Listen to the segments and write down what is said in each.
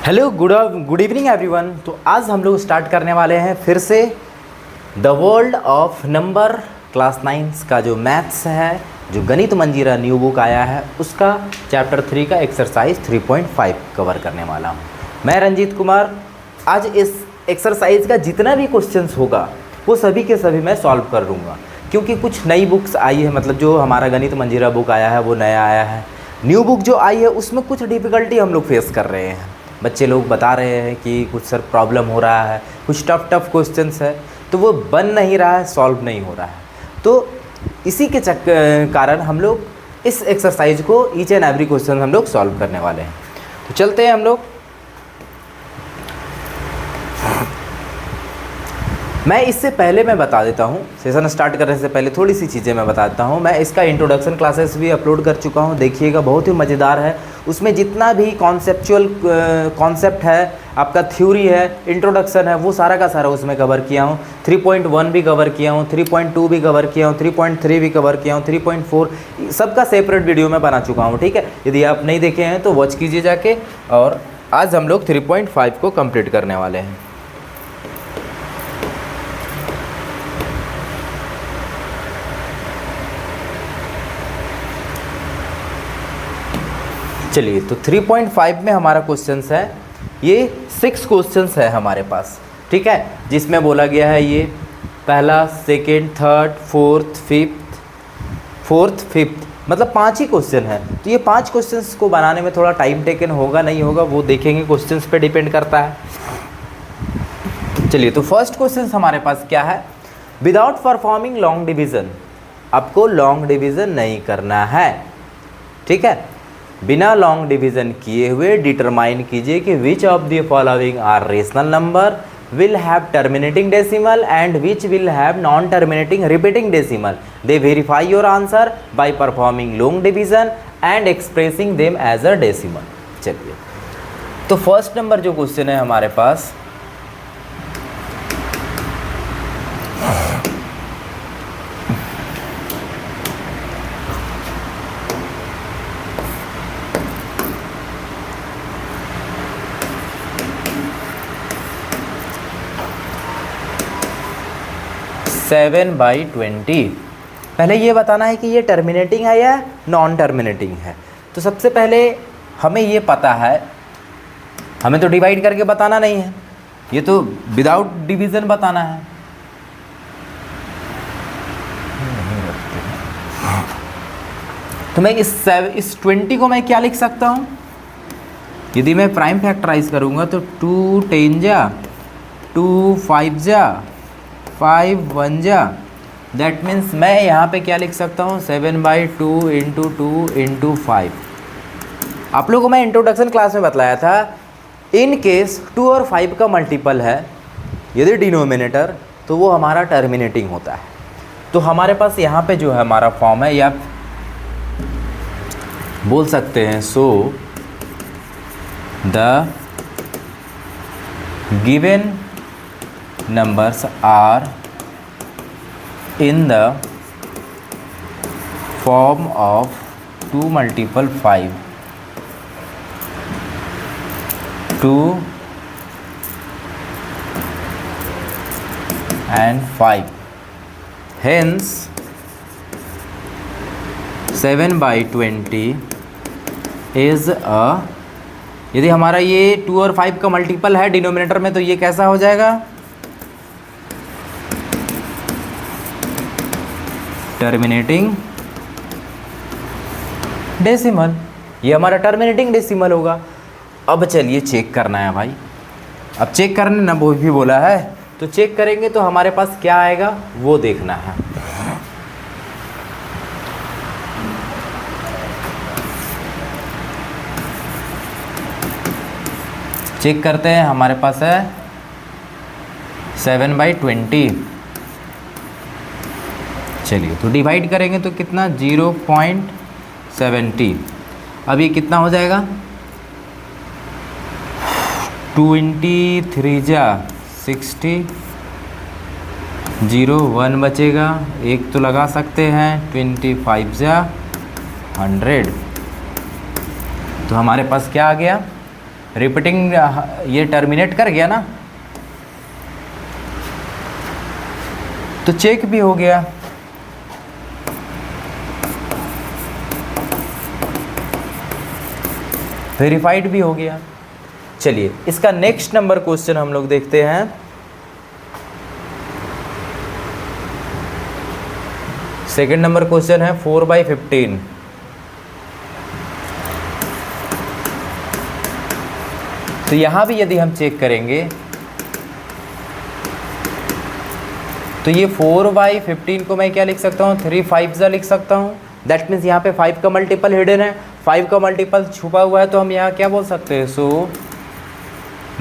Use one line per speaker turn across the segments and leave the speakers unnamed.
Hello good evening everyone. तो आज हम लोग स्टार्ट करने वाले हैं फिर से the world of number class 9 का जो मैथ्स है, जो गणित मंजीरा न्यू बुक आया है, उसका चैप्टर 3 का एक्सरसाइज 3.5 कवर करने वाला हूँ। मैं रंजीत कुमार। आज इस एक्सरसाइज का जितना भी क्वेश्चंस होगा वो सभी के सभी मैं सॉल्व कर दूँगा, क्योंकि कुछ नई बुक्स आई है। मतलब जो हमारा गणित मंजीरा बुक आया है वो नया आया है। न्यू बुक जो आई है उसमें कुछ डिफ़िकल्टी हम लोग फेस कर रहे हैं। बच्चे लोग बता रहे हैं कि कुछ सर प्रॉब्लम हो रहा है, कुछ टफ क्वेश्चंस है, तो वो बन नहीं रहा है, सॉल्व नहीं हो रहा है। तो इसी के कारण हम लोग इस एक्सरसाइज को ईच एंड एवरी क्वेश्चन हम लोग सॉल्व करने वाले हैं। तो चलते हैं हम लोग। मैं इससे पहले मैं बता देता हूँ, सेशन स्टार्ट करने से पहले थोड़ी सी चीज़ें मैं बता देता हूँ। मैं इसका इंट्रोडक्शन क्लासेस भी अपलोड कर चुका हूँ, देखिएगा, बहुत ही मज़ेदार है। उसमें जितना भी कॉन्सेप्ट है, आपका थ्योरी है, इंट्रोडक्शन है, वो सारा का सारा उसमें कवर किया हूँ। 3.1 भी कवर किया हूँ, 3.2 भी कवर किया हूँ, 3.3 भी कवर किया हूँ, 3.4 सबका सेपरेट वीडियो में बना चुका हूँ। ठीक है, यदि आप नहीं देखे हैं तो वॉच कीजिए जाके। और आज हम लोग 3.5 को कंप्लीट करने वाले हैं। चलिए, तो 3.5 में हमारा क्वेश्चंस है, ये 6 क्वेश्चंस है हमारे पास। ठीक है, जिसमें बोला गया है ये पहला, सेकंड, थर्ड, फोर्थ, फिफ्थ, मतलब 5 ही क्वेश्चन है। तो ये 5 क्वेश्चंस को बनाने में थोड़ा टाइम टेकन होगा, नहीं होगा, वो देखेंगे, क्वेश्चंस पे डिपेंड करता है। चलिए, तो फर्स्ट क्वेश्चन हमारे पास क्या है? विदाउट परफॉर्मिंग लॉन्ग डिवीज़न, आपको लॉन्ग डिवीज़न नहीं करना है। ठीक है, बिना लॉन्ग डिवीज़न किए हुए डिटरमाइन कीजिए कि which of the following are rational number will have terminating decimal and which will have non-terminating repeating decimal. They verify your answer by performing long division and expressing them as a decimal. चलिए, तो first number जो question है हमारे पास, seven by 20। पहले ये बताना है कि ये टर्मिनेटिंग है या नॉन टर्मिनेटिंग है। तो सबसे पहले हमें ये पता है, हमें तो डिवाइड करके बताना नहीं है, ये तो विदाउट डिवीज़न बताना है। तो मैं इस 20 को मैं क्या लिख सकता हूँ? यदि मैं प्राइम फैक्टराइज करूँगा तो 2 10 जा, 2 5 जा, 5 1 जा, दैट मीन्स मैं यहाँ पे क्या लिख सकता हूँ? 7/2 इंटू 2 इंटू 5। आप लोगों को मैं इंट्रोडक्शन क्लास में बताया था, इन केस 2 और 5 का मल्टीपल है यदि डिनोमिनेटर, तो वो हमारा टर्मिनेटिंग होता है। तो हमारे पास यहाँ पे जो है हमारा फॉर्म है, या बोल सकते हैं, so the given numbers are in the form of 2 multiple 5, 2 and 5. Hence 7/20 is a, यदि हमारा ये 2 और 5 का मल्टीपल है डिनोमिनेटर में, तो ये कैसा हो जाएगा? Terminating decimal. ये हमारा टर्मिनेटिंग डेसिमल होगा। अब चलिए चेक करना है भाई। अब चेक करने ना वो भी बोला है, तो चेक करेंगे तो हमारे पास क्या आएगा वो देखना है। चेक करते हैं, हमारे पास है 7/20। चलिए, तो डिवाइड करेंगे तो कितना? 0.70। अब ये कितना हो जाएगा? 23 जा 60, 0 1 बचेगा, एक तो लगा सकते हैं, 25 जा 100। तो हमारे पास क्या आ गया? रिपीटिंग ये टर्मिनेट कर गया ना, तो चेक भी हो गया। वेरीफाइड भी हो गया। चलिए इसका नेक्स्ट नंबर क्वेश्चन हम लोग देखते हैं। सेकंड नंबर क्वेश्चन है 4/15। तो यहां भी यदि हम चेक करेंगे तो ये 4/15 को मैं क्या लिख सकता हूँ, 3 5 लिख सकता हूँ। दैट मीन्स यहाँ पे 5 का मल्टीपल हिडन है, 5 का मल्टीपल छुपा हुआ है, तो हम यहाँ क्या बोल सकते हैं, so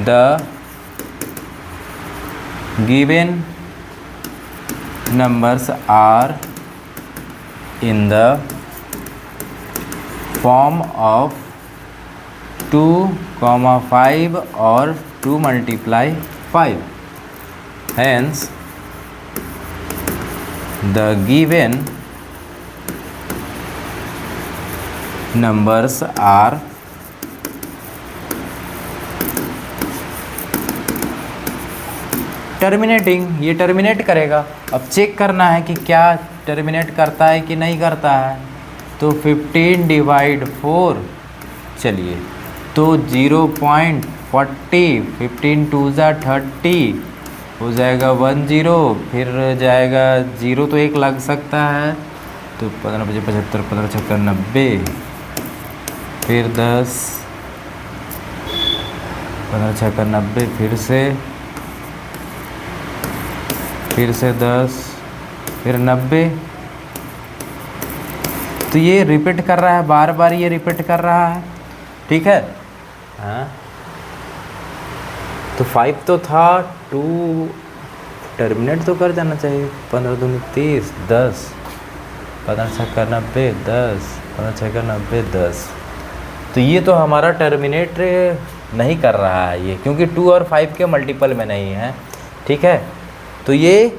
the given numbers are in the form of 2, 5 और 2 × 5। Hence the given numbers are terminating. ये टर्मिनेट करेगा। अब चेक करना है कि क्या टर्मिनेट करता है कि नहीं करता है। तो 15/4, चलिए तो 0.40, 15 2 30 हो जाएगा 10, फिर जाएगा 0 तो 1 लग सकता है, तो 15 × 5 = 75, 15 × 6 = 90, फिर 10, 15 × 6 = 90, फिर से 10, फिर 90। तो ये रिपीट कर रहा है, बार बार ये रिपीट कर रहा है, ठीक है। हाँ तो 5 तो था, 2 टर्मिनेट तो कर जाना चाहिए। 15 दूनी 30, 10, 15 × 6 = 90, 10, 15 × 6 = 90, 10। तो ये तो हमारा टर्मिनेट नहीं कर रहा है ये, क्योंकि 2 और 5 के मल्टीपल में नहीं है, ठीक है। तो ये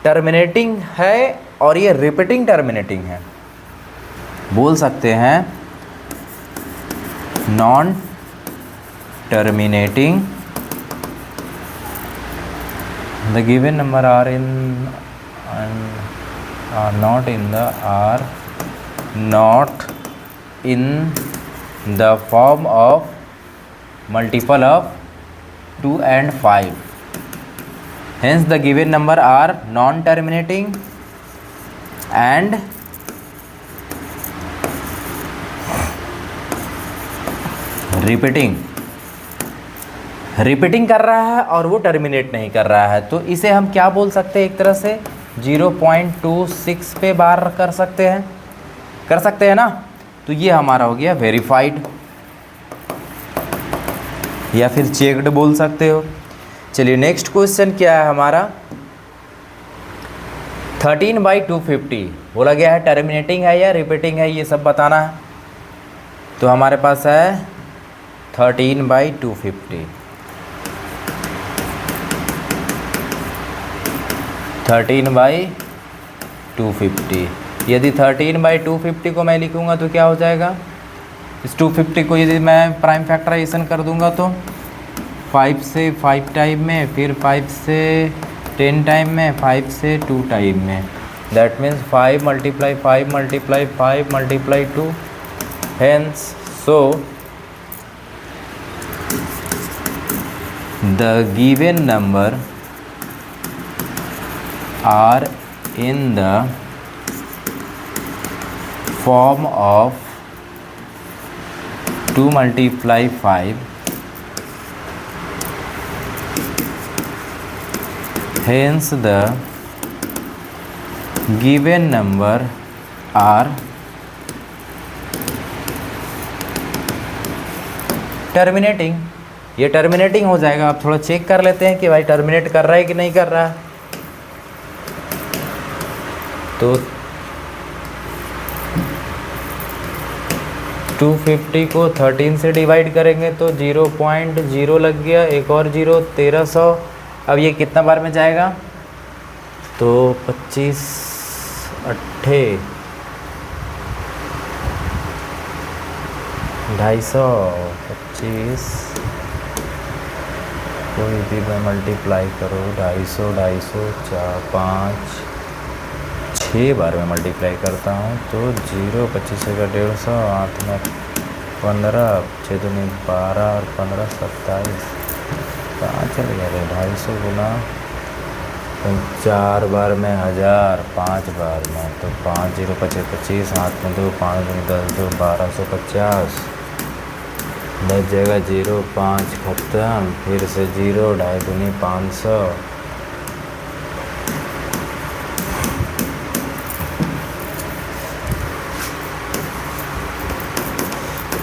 टर्मिनेटिंग है और ये रिपीटिंग टर्मिनेटिंग है। बोल सकते हैं non terminating, the given number are in are not in the form of multiple of 2 and 5. Hence the given number are non terminating and repeating कर रहा है और वो टर्मिनेट नहीं कर रहा है। तो इसे हम क्या बोल सकते हैं, एक तरह से 0.26 पे बार कर सकते हैं ना। तो ये हमारा हो गया वेरीफाइड या फिर चेक्ड बोल सकते हो। चलिए नेक्स्ट क्वेश्चन क्या है हमारा, 13/250 बोला गया है टर्मिनेटिंग है या रिपीटिंग है, ये सब बताना है। तो हमारे पास है 13/250, 13/250। यदि 13/250 को मैं लिखूंगा तो क्या हो जाएगा, इस 250 को यदि मैं प्राइम फैक्टराइजेशन कर दूंगा तो 5 से 5 टाइम में, फिर 5 से 10 टाइम में, 5 से 2 टाइम में। That means 5 × 5 × 5 × 2। Hence so the given number are in the form of 2 × 5, hence the given number are terminating। ये टर्मिनेटिंग हो जाएगा। आप थोड़ा चेक कर लेते हैं कि भाई टर्मिनेट कर रहा है कि नहीं कर रहा है। तो 250 को 13 से डिवाइड करेंगे तो 0.0 लग गया, एक और 0, 1300। अब ये कितना बार में जाएगा, तो 25 8 250 कोई भी मैं मल्टीप्लाई करो 250 4 5 6 बार में मल्टीप्लाई करता हूँ तो 0 25 का 150 8 में 15 6 दूनी 12 और 15 27 कहाँ चले गए 250 गुना 4 बार में 1000 5 बार में तो 5 0 25 25 8 में 2 5 दूनी 10 2 1250 10 जगह 0 5 खत्म फिर से 0 2 दूनी 500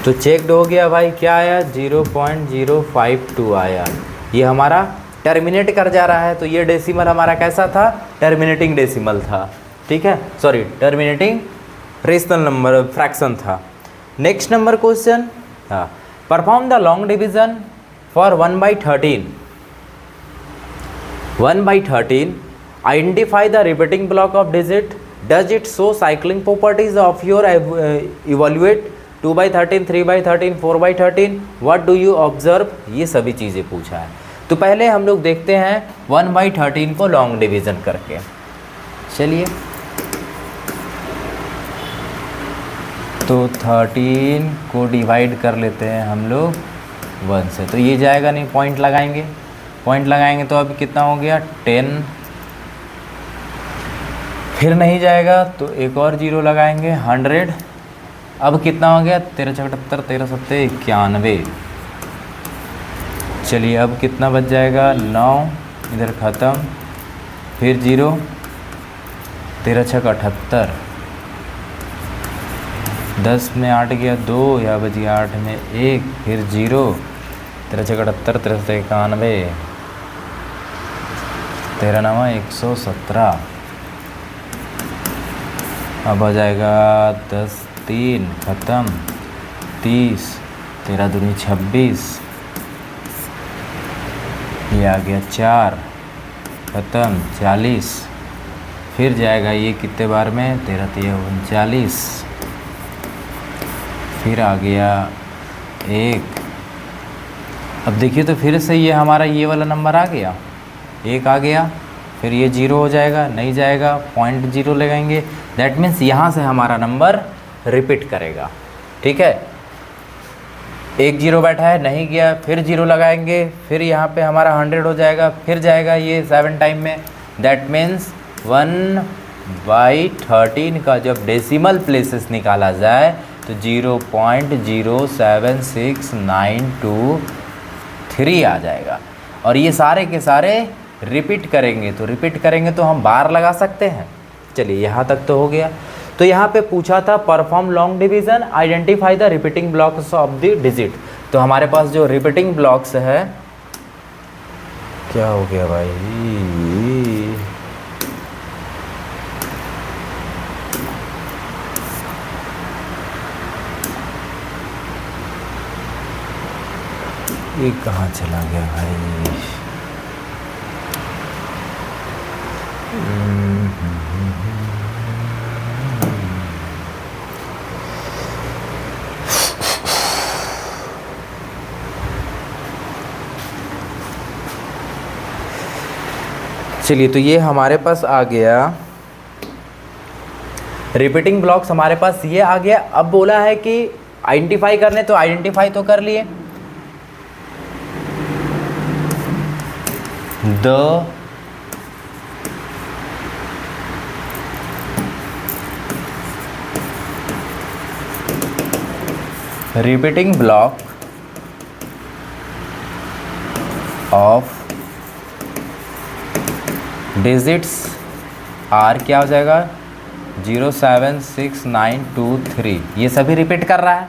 तो चेकड हो गया भाई, क्या आया 0.052 आया। ये हमारा टर्मिनेट कर जा रहा है तो ये डेसिमल हमारा कैसा था, टर्मिनेटिंग डेसिमल था, ठीक है, sorry terminating rational number fraction था। नेक्स्ट नंबर क्वेश्चन, हाँ, perform the long division for 1/13। 1/13 identify the repeating block of digit, does it show cycling properties of your evaluate 2/13 3/13 4/13 what do you observe, ये सभी चीज़ें पूछा है। तो पहले हम लोग देखते हैं 1/13 को लॉन्ग डिवीज़न करके। चलिए, तो 13 को डिवाइड कर लेते हैं हम लोग 1 से, तो ये जाएगा नहीं, पॉइंट लगाएंगे, पॉइंट लगाएंगे तो अभी कितना हो गया 10, फिर नहीं जाएगा तो एक और 0 लगाएंगे 100, अब कितना हो गया 13 78 13 7 91। चलिए अब कितना बच जाएगा 9, इधर ख़त्म, फिर 0 13 6 78, 10 में 8 गया 2, या बच गया 8 में 1, फिर 0 13 6 78 13 7 91, 13 9 117, अब आ जाएगा 10 3 ख़त्म 30, 13 दूनी 26, ये आ गया 4 ख़त्म 40, फिर जाएगा ये कितने बार में 13 3 39, फिर आ गया 1। अब देखिए तो फिर से ये हमारा ये वाला नंबर आ गया, 1 आ गया, फिर ये 0 हो जाएगा, नहीं जाएगा, 0.0 लगाएंगे, दैट मीन्स यहाँ से हमारा नंबर रिपीट करेगा, ठीक है। 1 0 बैठा है, नहीं गया, फिर 0 लगाएंगे, फिर यहाँ पे हमारा 100 हो जाएगा, फिर जाएगा ये 7 टाइम में, दैट मीन्स 1/13 का जब डेसिमल प्लेसेस निकाला जाए तो 0.07692 आ जाएगा। और ये सारे के सारे रिपीट करेंगे, तो रिपीट करेंगे तो हम बार लगा सकते हैं। चलिए यहाँ तक तो हो गया। तो यहाँ पे पूछा था perform long division, identify the repeating blocks of the digit. तो हमारे पास जो रिपीटिंग ब्लॉक्स है, क्या हो गया भाई, ये कहाँ चला गया भाई, चलिए तो ये हमारे पास आ गया रिपीटिंग ब्लॉक्स, हमारे पास ये आ गया। अब बोला है कि आइडेंटिफाई करने, तो आइडेंटिफाई तो कर लिए। The repeating block of digits are क्या हो जाएगा 07692 ये सभी रिपीट कर रहा है।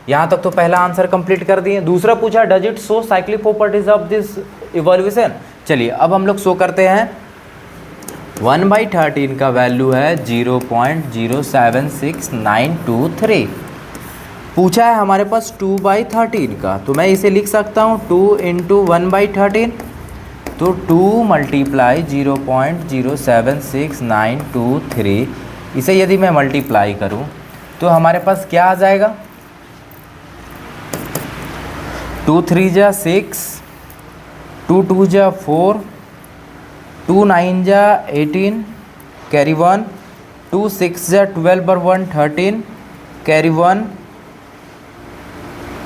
यहाँ तक तो पहला आंसर कंप्लीट कर दिए। दूसरा पूछा does it show cyclic properties of this evolution. चलिए अब हम लोग शो करते हैं। 1/13 का वैल्यू है 0.076923। पूछा है हमारे पास 2/13 का, तो मैं इसे लिख सकता हूँ 2 × 1/13, तो 2 × 0.076923। इसे यदि मैं मल्टीप्लाई करूँ तो हमारे पास क्या आ जाएगा 2 3 जा 6, 2 2 जा 4, 2 9 जा 18 कैरी 1, 2 6 जा 12 पर 1 13 कैरी 1,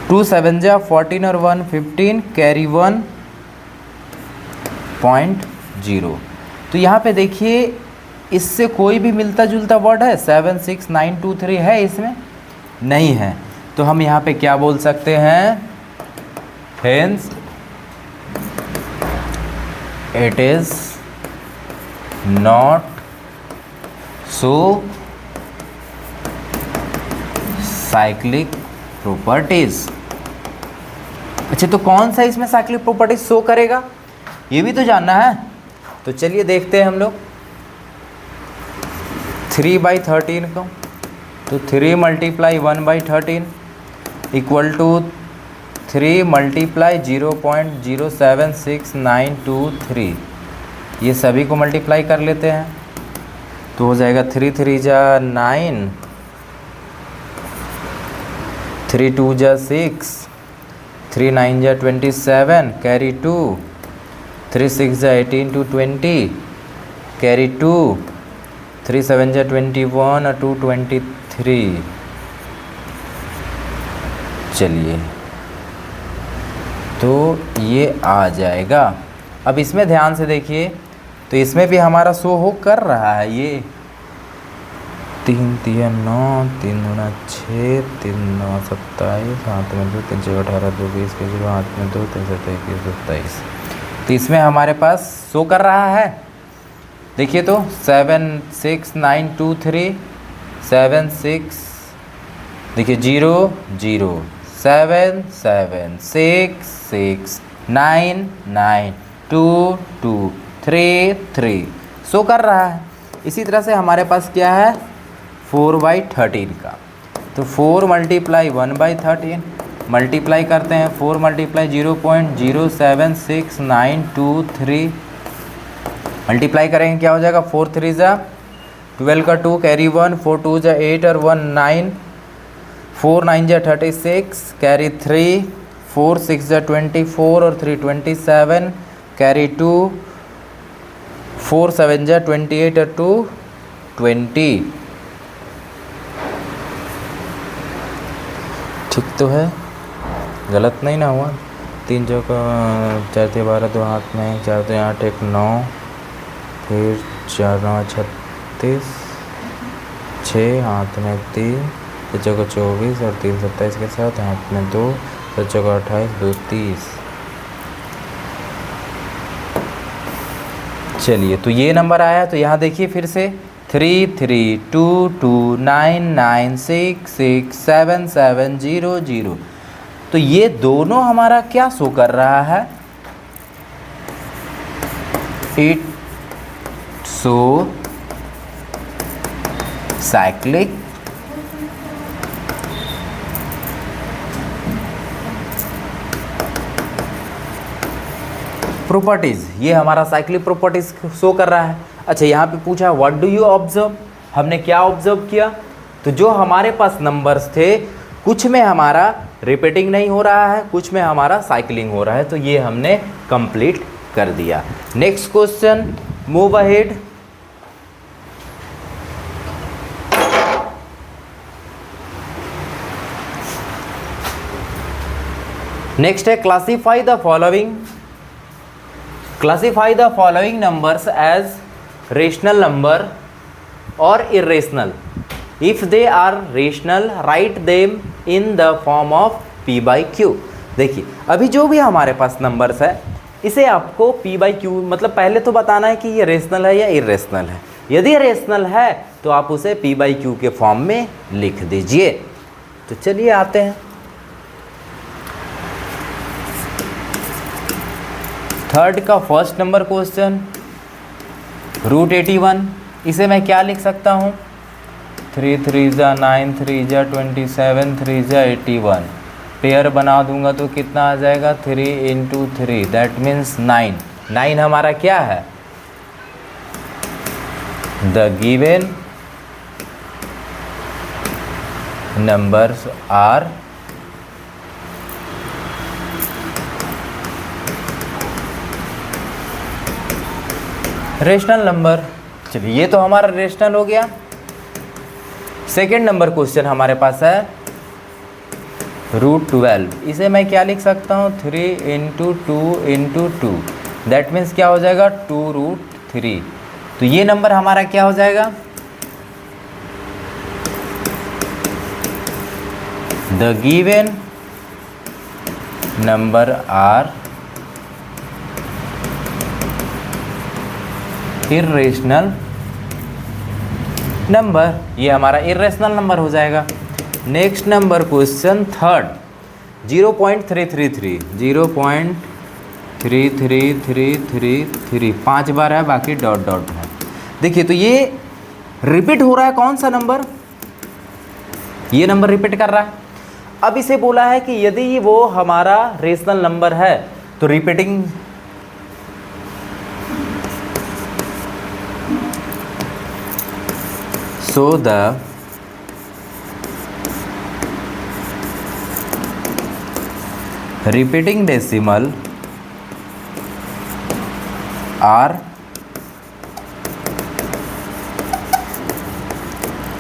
2 7 जा 14 और 1 15 कैरी 1.0। तो यहाँ पे देखिए इससे कोई भी मिलता जुलता वर्ड है? 7 6 9 2 3 है इसमें? नहीं है। तो हम यहाँ पे क्या बोल सकते हैं? Hence it is not so cyclic properties. अच्छा, तो कौन सा इसमें साइक्लिक प्रॉपर्टीज शो करेगा ये भी तो जानना है। तो चलिए देखते हैं हम लोग 3/13 को। तो 3 × 1/13 इक्वल टू 3 × 0.076923। ये सभी को मल्टीप्लाई कर लेते हैं तो हो जाएगा 3 3 जा 9, 3 2 जा 6, 3 9 जा 27 कैरी 2, 3 6 जा 18 to 20 कैरी 2, 3 7 जा 21 और 2 23। चलिए तो ये आ जाएगा। अब इसमें ध्यान से देखिए तो इसमें भी हमारा शो हो कर रहा है ये 3 3 9, 3 9 6, 3 9 27, हाथ में 2 3 6 18 2 20 के 0 हाथ में 2 3 7 21 27। तो इसमें हमारे पास शो कर रहा है। देखिए तो 7 6 9 2 3 7 6, देखिए 0 0 7 7 6 6 9 9 2 2 3 3 शो कर रहा है। इसी तरह से हमारे पास क्या है 4/13 का। तो 4 × 1/13 मल्टीप्लाई करते हैं 4 × 0.07693 मल्टीप्लाई करेंगे क्या हो जाएगा 4 3 जा 12 का 2 कैरी 1, 4 2 जा 8 और 1 9, 4 9 जा 36 कैरी 3, 4 6 जा 24 और 3 27 कैरी 2, 4 7 जा 28 और 2 20। ठीक तो है, गलत नहीं ना हुआ। 3 चौका 4 3 12, 2 हाथ में 4 3 8 1 9, फिर 4 9 36, 6 हाथ में 3, 6 चौका 24 और 3 27 के साथ हाथ में 2, 7 चौका 28 2 30। चलिए तो ये नंबर आया। तो यहाँ देखिए फिर से 3 3 2 2 9 9 6 6 7 7 0 0। तो ये दोनों हमारा क्या शो कर रहा है? It show cyclic properties. ये हमारा साइक्लिक प्रॉपर्टीज शो कर रहा है। अच्छा, यहाँ पे पूछा व्हाट डू यू ऑब्जर्व, हमने क्या ऑब्जर्व किया? तो जो हमारे पास नंबर्स थे कुछ में हमारा रिपीटिंग नहीं हो रहा है, कुछ में हमारा साइक्लिंग हो रहा है। तो ये हमने कंप्लीट कर दिया। Next question, move ahead. Next है classify the following. Classify the following numbers as rational number और irrational. If they are rational write them in the form of p/q। देखिए अभी जो भी हमारे पास नंबर्स है इसे आपको p/q मतलब पहले तो बताना है कि ये रेशनल है या इरेशनल है। यदि रेशनल है तो आप उसे p/q के फॉर्म में लिख दीजिए। तो चलिए आते हैं थर्ड का फर्स्ट नंबर क्वेश्चन, √81। इसे मैं क्या लिख सकता हूँ? 3 3 जा 9, 3 जा 27, 3 जा 81। पेयर बना दूंगा तो कितना आ जाएगा? 3 × 3 दैट मीन्स 9। 9 हमारा क्या है? The given numbers are rational number. चलिए ये तो हमारा रेशनल हो गया। सेकेंड नंबर क्वेश्चन हमारे पास है √12। इसे मैं क्या लिख सकता हूँ 3 × 2 × 2, दैट मीन्स क्या हो जाएगा 2√3। तो ये नंबर हमारा क्या हो जाएगा, the given number are irrational number. ये हमारा इर्रेशनल नंबर हो जाएगा। नेक्स्ट नंबर क्वेश्चन थर्ड 0.333, 0.33333, 5 बार है, बाकी डॉट डॉट है। देखिए तो ये रिपीट हो रहा है, कौन सा नंबर, ये नंबर रिपीट कर रहा है। अब इसे बोला है कि यदि वो हमारा रेशनल नंबर है तो repeating so the repeating decimal are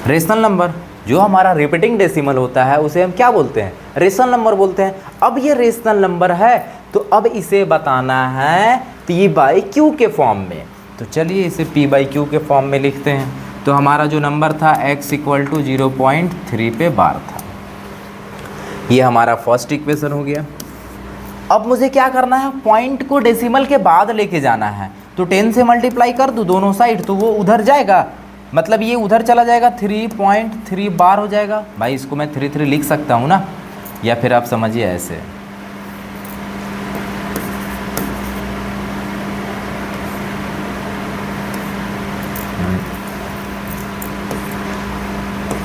rational number. जो हमारा रिपीटिंग डेसिमल होता है उसे हम क्या बोलते हैं, रेशनल नंबर बोलते हैं। अब ये रेशनल नंबर है तो अब इसे बताना है p/q के फॉर्म में। तो चलिए इसे p/q के फॉर्म में लिखते हैं। तो हमारा जो नंबर था x = 0.3 पे बार था। ये हमारा फर्स्ट इक्वेशन हो गया। अब मुझे क्या करना है, पॉइंट को डेसिमल के बाद लेके जाना है। तो 10 से मल्टीप्लाई कर दूँ दोनों साइड तो वो उधर जाएगा, मतलब ये उधर चला जाएगा, 3.3 बार हो जाएगा। भाई इसको मैं 3 लिख सकता हूँ ना, या फिर आप समझिए ऐसे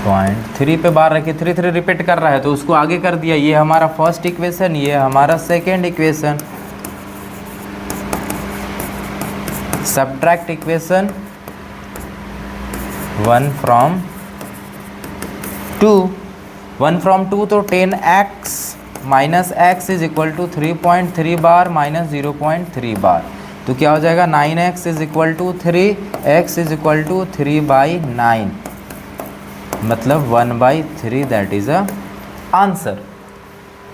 0.3 पे बार रखे, 3 रिपीट कर रहा है तो उसको आगे कर दिया। ये हमारा फर्स्ट इक्वेशन, ये हमारा second equation. Subtract equation 1 from 2, 1 from 2 तो 10x minus x is equal to 3.3 bar minus 0.3 bar. तो क्या हो जाएगा 9x is equal to 3, x is equal to 3/9, मतलब 1/3, दैट इज अ आंसर।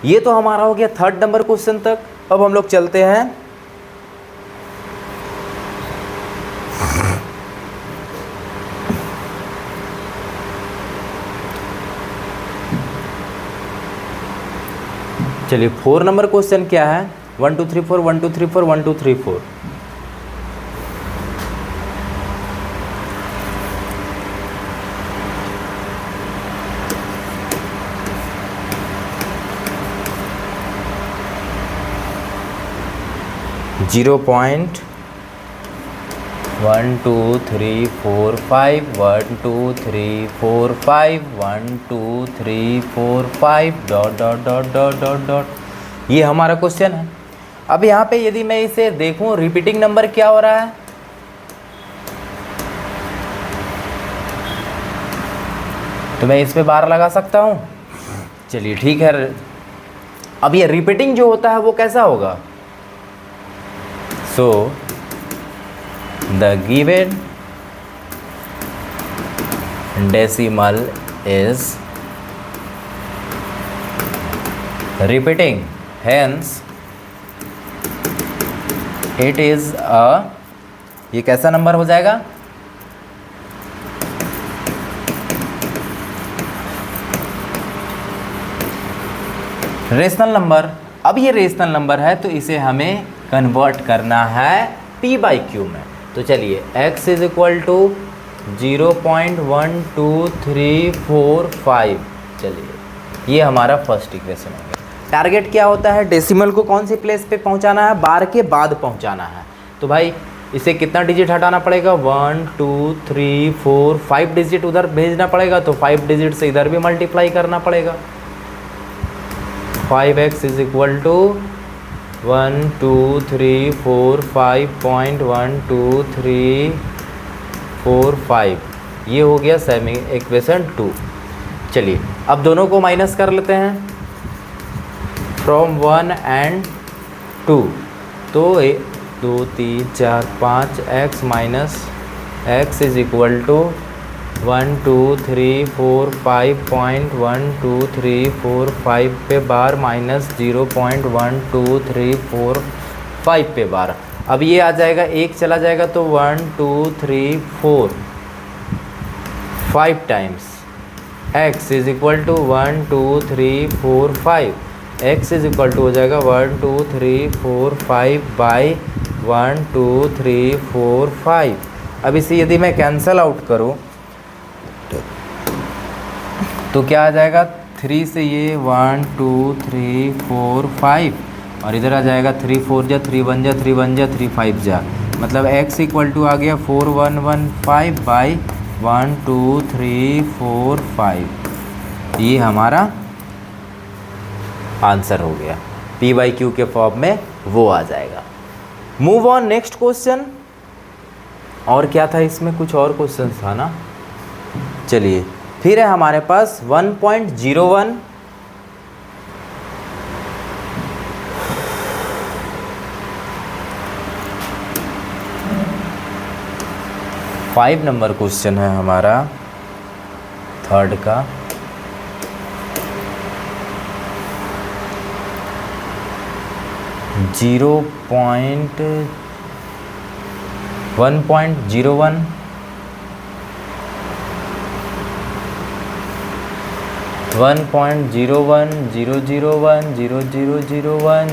ये तो हमारा हो गया थर्ड नंबर क्वेश्चन तक। अब हम लोग चलते हैं चलिए 4 नंबर क्वेश्चन क्या है, 1 2 3 4 1 2 3 4 1 2 3 4। Zero point 1 2 3 4 5 1 2 3 4 5 1 2 3 4 5 dot dot dot dot dot dot. ये हमारा क्वेश्चन है। अब यहाँ पे यदि मैं इसे देखूं रिपीटिंग नंबर क्या हो रहा है, तो मैं इस पे बार लगा सकता हूँ। चलिए ठीक है। अब ये रिपीटिंग जो होता है वो कैसा होगा, so the given decimal is repeating, hence it is a, ये कैसा नंबर हो जाएगा, रेशनल नंबर। अब ये रेशनल नंबर है तो इसे हमें कन्वर्ट करना है p/q में। तो चलिए x इज इक्वल टू 0.12345। चलिए ये हमारा फर्स्ट इक्वेशन हो गया। टारगेट क्या होता है, डेसिमल को कौन सी प्लेस पे पहुंचाना है, बार के बाद पहुंचाना है। तो भाई इसे कितना डिजिट हटाना पड़ेगा, 1 2 3 4 5 डिजिट उधर भेजना पड़ेगा, तो 5 डिजिट से इधर भी मल्टीप्लाई करना पड़ेगा। 5x is equal to 1 2 3 4 5.12345। ये हो गया सेमी इक्वेशन 2। चलिए अब दोनों को माइनस कर लेते हैं फ्रॉम 1 and 2। तो 2 3 4 5 x minus x is equal to 1 2 3 4 5.1234 पे बार माइनस 0.1234 पे बार। अब ये आ जाएगा, एक चला जाएगा तो 1 2 3 4 5 times x is equal to 1 2 3 4 5। x is equal to हो जाएगा 1 2 3 4 5 बाई 1 2 3 4 5। अब इसे यदि मैं कैंसल आउट करूँ तो क्या आ जाएगा, 3 से ये 1 2 3 4 5 और इधर आ जाएगा 3 4 जा 3 1 जा 3 1 जा 3 5 जा, मतलब x इक्वल टू आ गया 4115 बाई 1 2 3 4 5। ये हमारा आंसर हो गया, p बाई क्यू के फॉर्म में वो आ जाएगा। Move on next question. और क्या था इसमें, कुछ और क्वेश्चन था ना। चलिए फिर है हमारे पास 1.01 5 नंबर क्वेश्चन है हमारा, थर्ड का। Zero point 1.01 1.01 001 0001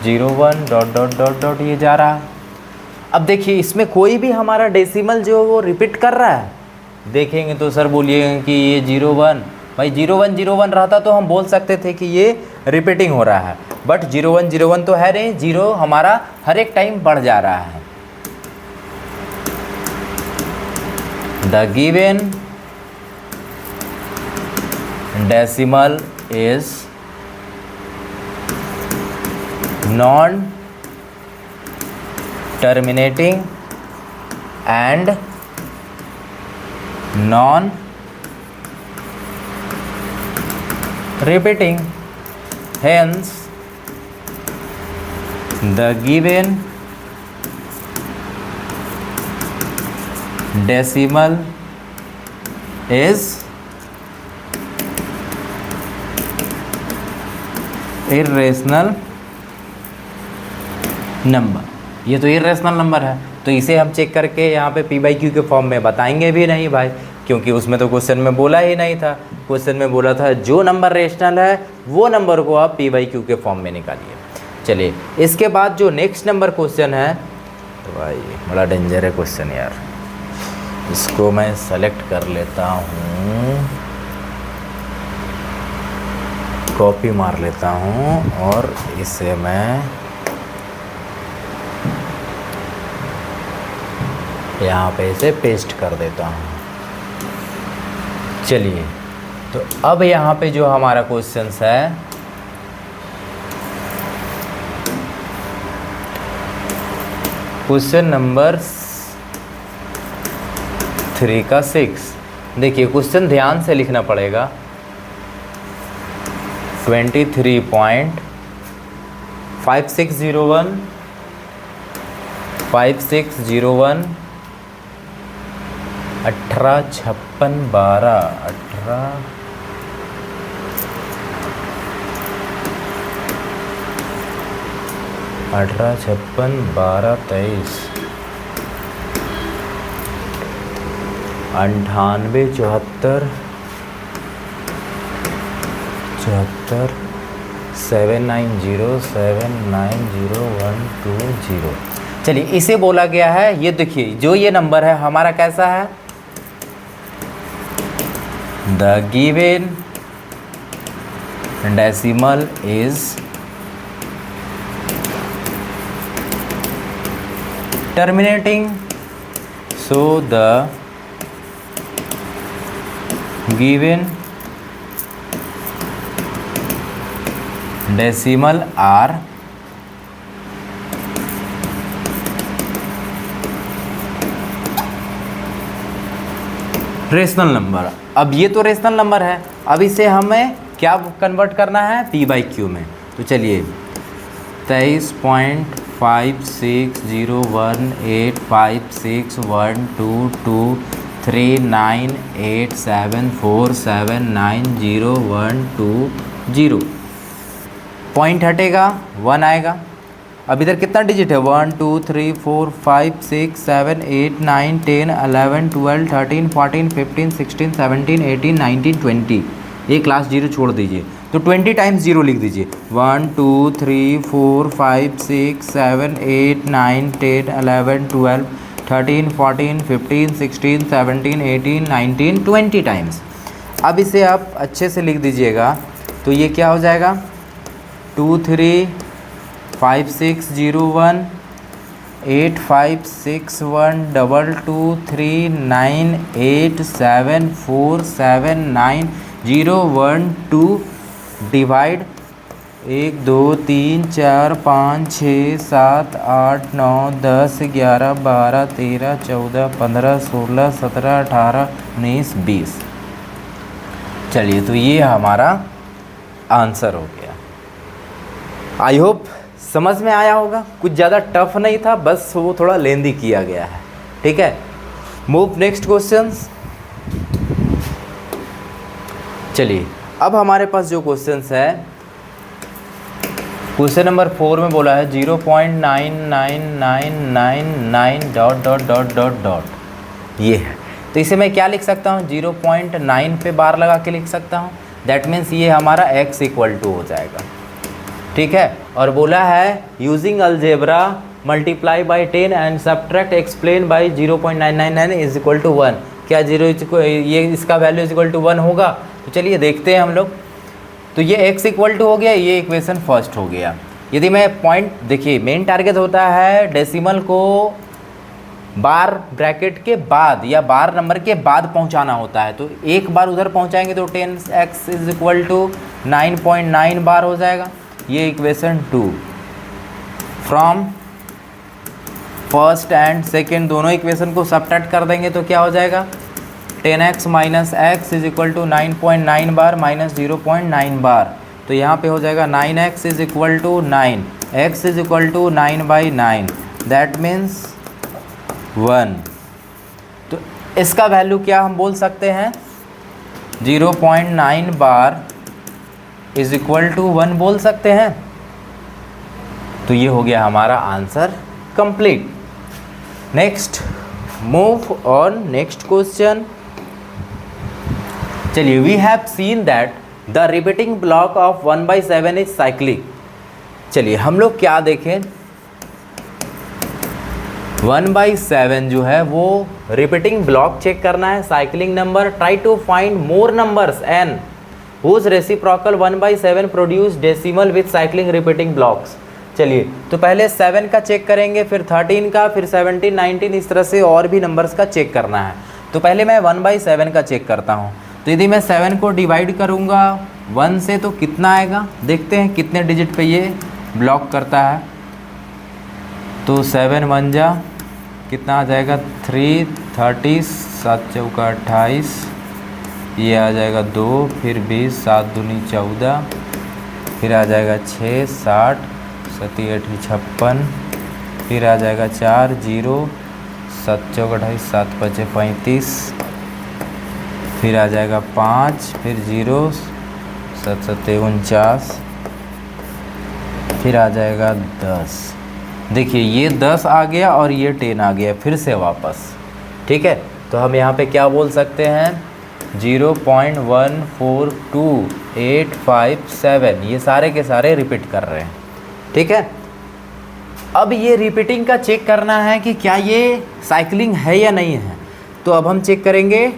0001 dot dot dot dot ये जा रहा। अब देखिए इसमें कोई भी हमारा डेसिमल जो वो रिपीट कर रहा है, देखेंगे तो सर बोलिएगा कि ये 01, भाई 0101 रहता तो हम बोल सकते थे कि ये रिपीटिंग हो रहा है, बट 0101 तो है नहीं, जीरो हमारा हर एक टाइम बढ़ जा रहा है। The given decimal is non terminating and non repeating, hence the given decimal is irrational number. ये तो इर्रेशनल नंबर है, तो इसे हम चेक करके यहाँ पे p बाई क्यू के फॉर्म में बताएंगे भी नहीं भाई, क्योंकि उसमें तो क्वेश्चन में बोला ही नहीं था। क्वेश्चन में बोला था जो नंबर रेशनल है वो नंबर को आप p बाई क्यू के फॉर्म में निकालिए। चलिए इसके बाद जो नेक्स्ट नंबर क्वेश्चन है, तो भाई बड़ा डेंजर है क्वेश्चन यार, इसको मैं सेलेक्ट कर लेता हूँ, कॉपी मार लेता हूँ और इसे मैं यहाँ पे इसे पेस्ट कर देता हूँ। चलिए तो अब यहाँ पे जो हमारा क्वेश्चंस है, क्वेश्चन नंबर 3 का 6। देखिए क्वेश्चन ध्यान से लिखना पड़ेगा। 23.5601 5601 185612 185612 23 98 790 चलिए इसे बोला गया है। ये देखिए जो ये नंबर है हमारा कैसा है, the given decimal is terminating, so the given decimal are rational number. अब ये तो रेशनल नंबर है, अब इसे हमें क्या कन्वर्ट करना है, p बाई क्यू में। तो चलिए 23.5601 5 6 0 1 8 5 6 1 2 2 3 9 8 7 4 7 9 0 1 2 0। पॉइंट हटेगा 1 आएगा। अब इधर कितना डिजिट है 1 2 3 4 5 6 7 8 9 10 11 12 13 14 15 16 17 18 19 20। ये क्लास 0 छोड़ दीजिए तो 20 टाइम्स 0 लिख दीजिए 1 2 3 4 5 6 7 8 9 10 11 12 13 14 15 16 17 18 19 20 टाइम्स। अब इसे आप अच्छे से लिख दीजिएगा तो ये क्या हो जाएगा 2 3 5 6 0 1 8 5 6 1 2 2 3 9 8 7 4 7 9 0 1 2 डिवाइड 1 2 3 4 5 6 7 8 9 10 11 12 13 14 15 16 17 18 19 20। चलिए तो ये हमारा आंसर हो गया। आई होप समझ में आया होगा, कुछ ज़्यादा टफ नहीं था, बस वो थोड़ा लेंदी किया गया है। ठीक है, मूव नेक्स्ट क्वेश्चंस। चलिए अब हमारे पास जो क्वेश्चंस है, क्वेश्चन नंबर 4 में बोला है 0.99999 dot dot dot dot dot ये है। तो इसे मैं क्या लिख सकता हूँ 0.9 पे बार लगा के लिख सकता हूँ। दैट मीन्स ये हमारा x इक्वल टू हो जाएगा। ठीक है, और बोला है using algebra multiply by 10 and subtract explain by 0.999 is equal to 1। क्या ये इसका वैल्यू इज इक्वल टू 1 होगा? तो चलिए देखते हैं हम लोग। तो ये x इक्वल टू हो गया, ये इक्वेशन फर्स्ट हो गया। यदि मैं पॉइंट देखिए, मेन टारगेट होता है डेसिमल को बार ब्रैकेट के बाद या बार नंबर के बाद पहुंचाना होता है। तो एक बार उधर पहुंचाएंगे तो 10x इज इक्वल टू 9.9 बार हो जाएगा। ये equation 2 from first and second दोनों इक्वेशन को सब्ट्रैक्ट कर देंगे तो क्या हो जाएगा 10x minus x is equal to 9.9 bar minus 0.9 bar. तो यहाँ पे हो जाएगा 9x is equal to 9, x is equal to 9/9, that means 1। तो इसका वैल्यू क्या हम बोल सकते हैं 0.9 बार इज इक्वल टू 1 बोल सकते हैं। तो ये हो गया हमारा answer complete. Next move on next question. चलिए we have seen that the repeating block of 1/7 is cyclic. चलिए हम लोग क्या देखें 1/7 जो है वो रिपीटिंग ब्लॉक चेक करना है, cycling number. Try to find more numbers n whose reciprocal 1/7 produce decimal with cycling repeating blocks। चलिए तो पहले 7 का चेक करेंगे, फिर 13 का, फिर 17 19 इस तरह से और भी नंबर्स का चेक करना है। तो पहले मैं 1/7 का चेक करता हूँ। तो यदि मैं 7 को डिवाइड करूँगा 1 से तो कितना आएगा, देखते हैं कितने डिजिट पे ये ब्लॉक करता है। तो 7 1 जा कितना आ जाएगा 3 30, 7 चौका 28, ये आ जाएगा 2, फिर 20, 7 दूनी 14, फिर आ जाएगा 6 60, 7 8 56, फिर आ जाएगा 4 0, 7 चौका 28, 7 5 35, फिर आ जाएगा 5, फिर 0, 7 7 49, फिर आ जाएगा 10। देखिए ये 10 आ गया और ये 10 आ गया फिर से वापस। ठीक है, तो हम यहाँ पे क्या बोल सकते हैं 0.142857 ये सारे के सारे रिपीट कर रहे हैं। ठीक है, अब ये रिपीटिंग का चेक करना है कि क्या ये साइकिलिंग है या नहीं है। तो अब हम चेक करेंगे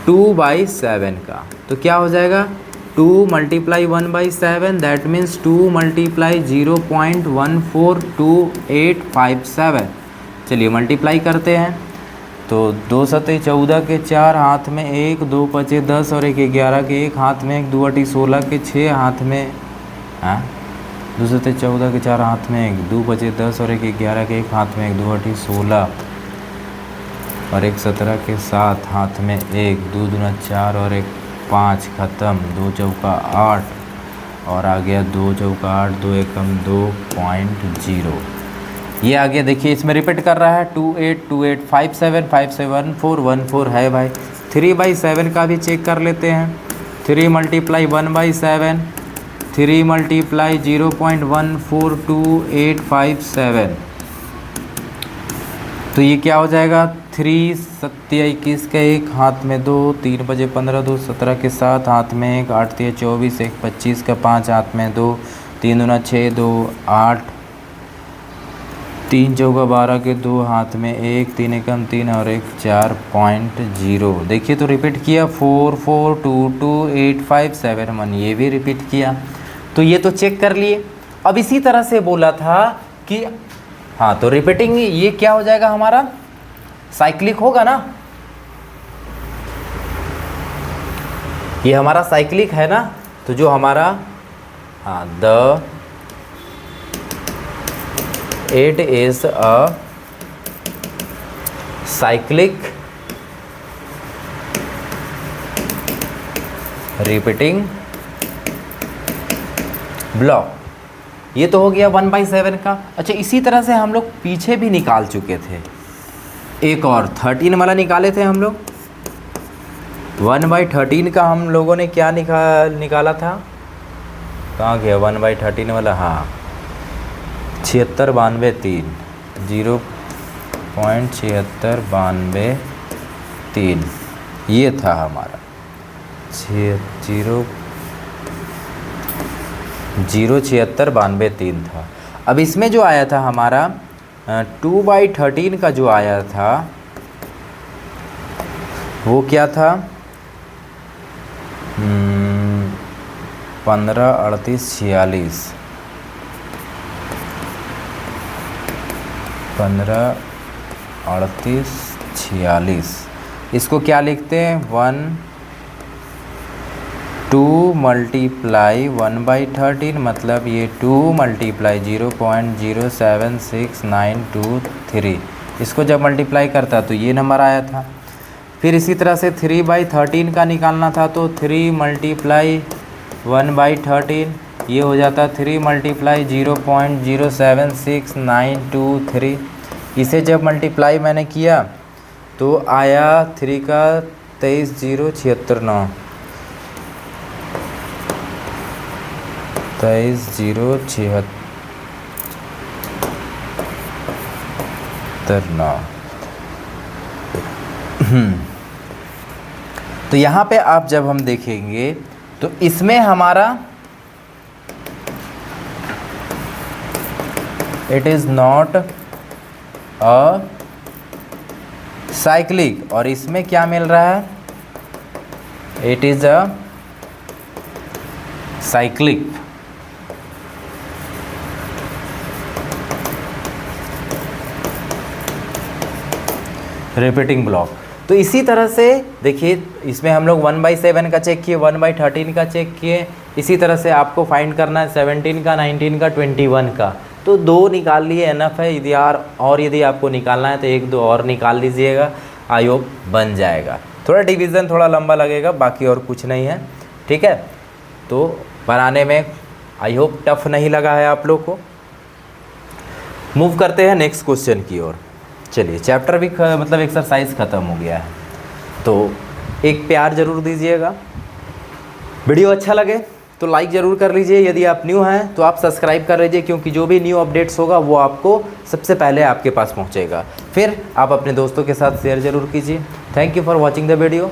2/7 का। तो क्या हो जाएगा 2 × 1/7 दैट मीन्स 2 × 0.142857। चलिए मल्टीप्लाई करते हैं। तो 2 7 14 के 4 हाथ में 1, 2 5 10 और 1 11 के 1 हाथ में 1, 2 8 16 के 6 हाथ में 2 7 14 के 4 हाथ में 1, 2 5 10 और 1 11 के 1 हाथ में 1, 2 8 16 और 1 17 के 7 हाथ में 1, 2 दूना 4 और 1 5 ख़त्म, 2 चौका 8 और आ गया 2 चौका 8, 2 एकम 2.0। ये आ गया, देखिए इसमें रिपीट कर रहा है 28 28 57 57 414 है भाई। 3/7 का भी चेक कर लेते हैं। 3 × 1/7, 3 × 0.142857, तो ये क्या हो जाएगा 3 7 21 का 1 हाथ में 2, 3 बजे 15 2 17 के 7 हाथ में 1, 8 3 24 1 25 का 5 हाथ में 2, 3 दूना 6 2 8, 3 चौका 12 के 2 हाथ में 1, 3 एकम 3 और 1 4.0। देखिए तो रिपीट किया 44228571, ये भी रिपीट किया। तो ये तो चेक कर लिए। अब इसी तरह से बोला था कि हाँ, तो रिपीटिंग ये क्या हो जाएगा हमारा, साइक्लिक होगा ना, ये हमारा साइक्लिक है ना। तो जो हमारा हाँ it is a cyclic repeating block. ये तो हो गया 1/7 का। अच्छा, इसी तरह से हम लोग पीछे भी निकाल चुके थे, एक और 13 वाला निकाले थे हम लोग। 1/13 का हम लोगों ने क्या निकाला था, कहाँ गया 1/13 वाला, हाँ 7692 0.7692, ये था हमारा 0.7692 था। अब इसमें जो आया था हमारा 2/13 का जो आया था वो क्या था 15 38 46, 15 38 46, इसको क्या लिखते हैं 2 × 1/13, मतलब ये 2 × 0.076923, इसको जब मल्टीप्लाई करता तो ये नंबर आया था। फिर इसी तरह से 3/13 का निकालना था, तो 3 × 1/13, ये हो जाता 3 × 0.076923। इसे जब मल्टीप्लाई मैंने किया तो आया 3 का 23076, 23076। तो यहाँ पे आप जब हम देखेंगे तो इसमें हमारा it is not a cyclic, और इसमें क्या मिल रहा है it is a cyclic. Repeating block. तो इसी तरह से देखिए इसमें हम लोग 1/7 का चेक किए, 1/13 का चेक किए। इसी तरह से आपको फाइंड करना है 17 का, 19 का, 21 का। तो 2 निकाल लिए एनफ है। यदि यदि आपको निकालना है तो 1-2 और निकाल लीजिएगा, आई होप बन जाएगा। थोड़ा डिवीज़न थोड़ा लंबा लगेगा, बाकी और कुछ नहीं है, ठीक है। तो बनाने में आई होप टफ नहीं लगा है आप लोग को। मूव करते हैं नेक्स्ट क्वेश्चन की ओर। चलिए, चैप्टर भी मतलब एक्सरसाइज ख़त्म हो गया है, तो एक प्यार ज़रूर दीजिएगा। वीडियो अच्छा लगे तो लाइक ज़रूर कर लीजिए। यदि आप न्यू हैं तो आप सब्सक्राइब कर लीजिए, क्योंकि जो भी न्यू अपडेट्स होगा वो आपको सबसे पहले आपके पास पहुंचेगा। फिर आप अपने दोस्तों के साथ शेयर ज़रूर कीजिए। Thank you for watching the video.